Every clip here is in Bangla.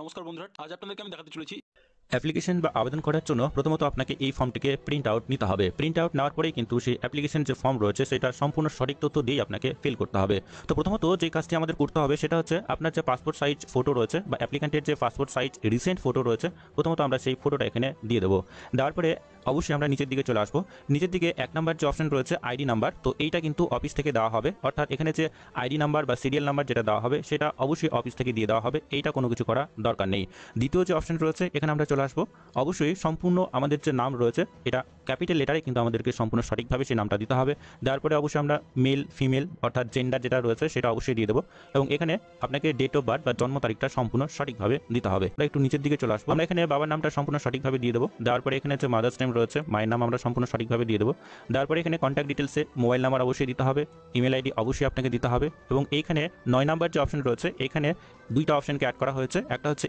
নমস্কার বন্ধুরা, আজ আপনাদেরকে আমি দেখাতে চলেছি অ্যাপ্লিকেশন বা আবেদন করার জন্য প্রথমত আপনাকে এই ফর্মটিকে প্রিন্ট আউট নিতে হবে। প্রিন্ট আউট নেওয়ার পরেই কিন্তু সেই অ্যাপ্লিকেশন যে ফর্ম রয়েছে সেটা সম্পূর্ণ সঠিক তথ্য দিয়েই আপনাকে ফিল করতে হবে। তো প্রথমত যে কাজটি আমাদের করতে হবে সেটা হচ্ছে আপনার যে পাসপোর্ট সাইজ ফটো রয়েছে বা অ্যাপ্লিকেন্টের যে পাসপোর্ট সাইজ রিসেন্ট ফটো রয়েছে, প্রথমত আমরা সেই ফটোটা এখানে দিয়ে দেবো। দেওয়ার পরে অবশ্যই আমরা নিচের দিকে চলে আসবো। নিচের দিকে ১ নাম্বার যে অপশন রয়েছে আইডি নাম্বার, তো এইটা কিন্তু অফিস থেকে দেওয়া হবে। অর্থাৎ এখানে যে আইডি নাম্বার বা সিরিয়াল নাম্বার যেটা দেওয়া হবে সেটা অবশ্যই অফিস থেকে দিয়ে দেওয়া হবে। এইটা কোনো কিছু করা দরকার নেই। দ্বিতীয় যে অপশন রয়েছে এখানে আমরা চলে আসবো। অবশ্যই সম্পূর্ণ আমাদের যে নাম রয়েছে এটা ক্যাপিটাল লেটারে কিন্তু আমাদেরকে সম্পূর্ণ সঠিকভাবে সেই নামটা দিতে হবে। দেওয়ার পরে অবশ্যই আমরা মেল ফিমেল অর্থাৎ জেন্ডার যেটা রয়েছে সেটা অবশ্যই দিয়ে দেবো। এবং এখানে আপনাকে ডেট অফ বার্থ বা জন্ম তারিখটা সম্পূর্ণ সঠিকভাবে দিতে হবে। আমরা একটু নিচের দিকে চলে আসবো। আমরা এখানে বাবার নামটা সম্পূর্ণ সঠিকভাবে দিয়ে দেবো। দেওয়ার পরে এখানে যে মাদার্স নেম রয়েছে মায়ের নাম আমরা সম্পূর্ণ সঠিকভাবে দিয়ে দেবো। দেওয়ার পরে এখানে কন্ট্যাক্ট ডিটেলসে মোবাইল নাম্বার অবশ্যই দিতে হবে, ইমেল আইডি অবশ্যই আপনাকে দিতে হবে। এবং এইখানে ৯ নাম্বার যে অপশন রয়েছে এখানে দুইটা অপশনকে অ্যাড করা হয়েছে। একটা হচ্ছে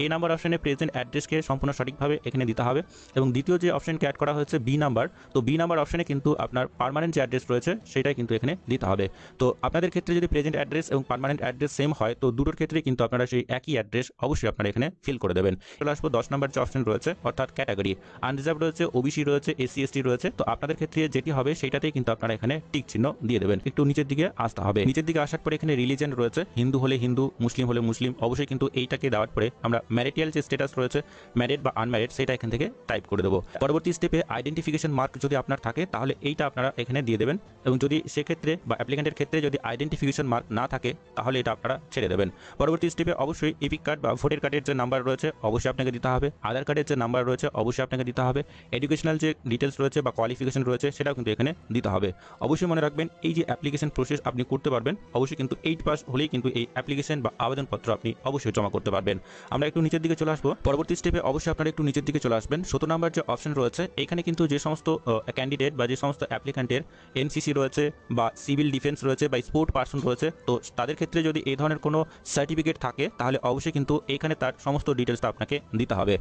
এ নাম্বার অপশনে প্রেজেন্ট অ্যাড্রেসকে সম্পূর্ণ সঠিকভাবে এখানে দিতে হবে। এবং দ্বিতীয় যে অপশনকে অ্যাড করা হয়েছে বি নাম্বার, তো বি নাম্বার অপশনে কিন্তু আপনার পার্মানেন্ট যে অ্যাড্রেস রয়েছে সেটাই কিন্তু এখানে দিতে হবে। তো আপনাদের ক্ষেত্রে যদি প্রেজেন্ট অ্যাড্রেস এবং পার্মানেন্ট অ্যাড্রেস সেম হয় তো দুটোর ক্ষেত্রে কিন্তু আপনারা সেই একই অ্যাড্রেস অবশ্যই আপনারা এখানে ফিল করে দেবেন। চলে আসবো ১০ নাম্বার যে অপশন রয়েছে অর্থাৎ ক্যাটাগরি, আনরিজার্ভ রয়েছে, ওবিসি রয়েছে, এসসি এসটি রয়েছে। তো আপনাদের ক্ষেত্রে যেটি হবে সেইটাতেই কিন্তু আপনারা এখানে টিক চিহ্ন দিয়ে দেবেন। একটু নিচের দিকে আসতে হবে। নিচের দিকে আসার পরে এখানে রিলিজন রয়েছে, হিন্দু হলে হিন্দু, মুসলিম হলে মুসলিম। অবশ্যই কিন্তু এইটাকে দেওয়ার পরে আমরা ম্যারিটাল যে স্ট্যাটাস রয়েছে ম্যারিড বা আনম্যারিড সেটা এখান থেকে টাইপ করে দেবো। পরবর্তী স্টেপে আইডেন্টিফিকেশন মার্ক যদি আপনার থাকে তাহলে এইটা আপনারা এখানে দিয়ে দেবেন। এবং যদি সেক্ষেত্রে বা অ্যাপ্লিকেন্টের ক্ষেত্রে যদি আইডেন্টিফিকেশন মার্ক না থাকে তাহলে এটা আপনারা ছেড়ে দেবেন। পরবর্তী স্টেপে অবশ্যই এপিক কার্ড বা ভোটার কার্ডের যে নাম্বার রয়েছে অবশ্যই আপনাকে দিতে হবে। আধার কার্ডের যে নাম্বার রয়েছে অবশ্যই আপনাকে দিতে হবে। এডুকেশনাল যে ডিটেলস রয়েছে বা কোয়ালিফিকেশন রয়েছে সেটাও কিন্তু এখানে দিতে হবে। অবশ্যই মনে রাখবেন এই যে অ্যাপ্লিকেশন প্রসেস আপনি করতে পারবেন অবশ্যই কিন্তু 8 পাস হলেই কিন্তু এই অ্যাপ্লিকেশন বা আবেদনপত্র আপনি অবশ্যই জমা করতে পারবেন। আমরা একটু নিচের দিকে চলে আসবো। পরবর্তী স্টেপে অবশ্যই আপনারা একটু নিচের দিকে চলে আসবেন। ১৭ নাম্বার যে অপশন রয়েছে এখানে কিন্তু যে সমস্ত ক্যান্ডিডেট বা যে সমস্ত অ্যাপ্লিক্যান্টের এনসিসি রয়েছে বা সিভিল ডিফেন্স রয়েছে বা স্পোর্ট পার্সন রয়েছে, তো তাদের ক্ষেত্রে যদি এই ধরনের কোনো সার্টিফিকেট থাকে তাহলে অবশ্যই কিন্তু এখানে তার সমস্ত ডিটেলসটা আপনাকে দিতে হবে।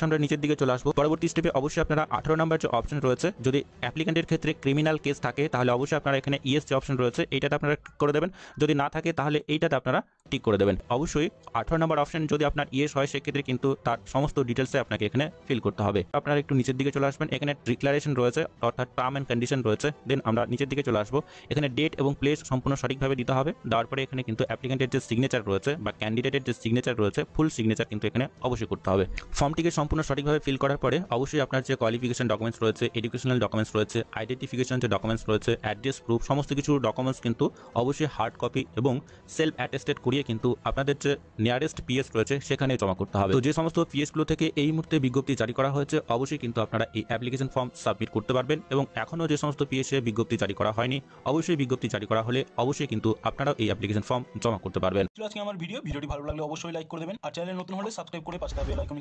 আমরা নিচের দিকে চলে আসবো। পরবর্তী স্টেপে অবশ্যই আপনারা ১৮ নাম্বার যে অপশন রয়েছে যদি অ্যাপ্লিক্যান্টের ক্ষেত্রে ক্রিমিনাল কেস থাকে তাহলে অবশ্যই আপনারা এখানে ইয়েস যে অপশন রয়েছে এইটাতে আপনারা টিক করে দেবেন। যদি না থাকে তাহলে এইটাতে আপনারা টিক করে দেবেন। অবশ্যই ১৮ নাম্বার অপশন যদি আপনার ইয়েস হয় সেক্ষেত্রে কিন্তু তার সমস্ত ডিটেলসে আপনাকে এখানে ফিল করতে হবে। আপনারা একটু নিচের দিকে চলে আসবেন। এখানে ডিক্লারেশন রয়েছে অর্থাৎ টার্ম অ্যান্ড কন্ডিশন রয়েছে। দেন আমরা নিচের দিকে চলে আসবো। এখানে ডেট এবং প্লেস সম্পূর্ণ সঠিকভাবে দিতে হবে। দেওয়ার পরে এখানে কিন্তু অ্যাপ্লিক্যান্টের যে সিগনেচার রয়েছে বা ক্যান্ডিডেটের যে সিগনেচার রয়েছে ফুল সিগনেচার কিন্তু এখানে অবশ্যই করতে হবে। ফর্মটিকে সম্পূর্ণ সঠিকভাবে ফিল করার পরে অবশ্যই আপনার যে কোয়ালিফিকেশন ডকুমেন্টস রয়েছে, এডুকেশনাল ডকুমেন্টস রয়েছে, আইডেন্টিফিকেশন যে ডকুমেন্টস রয়েছে, অ্যাড্রেস প্রুফ সমস্ত কিছু ডকুমেন্টস কিন্তু অবশ্যই হার্ড কপি এবং সেলফ অ্যাটেস্টেড করিয়ে কিন্তু আপনাদের যে নিয়ারেস্ট পিএস রয়েছে সেখানে জমা করতে হবে। তো যে সমস্ত পিএসগুলো থেকে এই মুহূর্তে বিজ্ঞপ্তি জারি করা হয়েছে অবশ্যই কিন্তু আপনারা এই অ্যাপ্লিকেশন ফর্ম সাবমিট করতে পারবেন। এবং এখনও যে সমস্ত পিএসে বিজ্ঞপ্তি জারি করা হয়নি অবশ্যই বিজ্ঞপ্তি জারি করা হলে অবশ্যই কিন্তু আপনারাও এই অ্যাপ্লিকেশন ফর্ম জমা করতে পারবেন। আজকে আমার ভিডিওটি ভালো লাগলে অবশ্যই লাইক করে দেবেন, আর চ্যানেলে নতুন হলে সাবস্ক্রাইব করে পাশে থাকা বেল আইকনে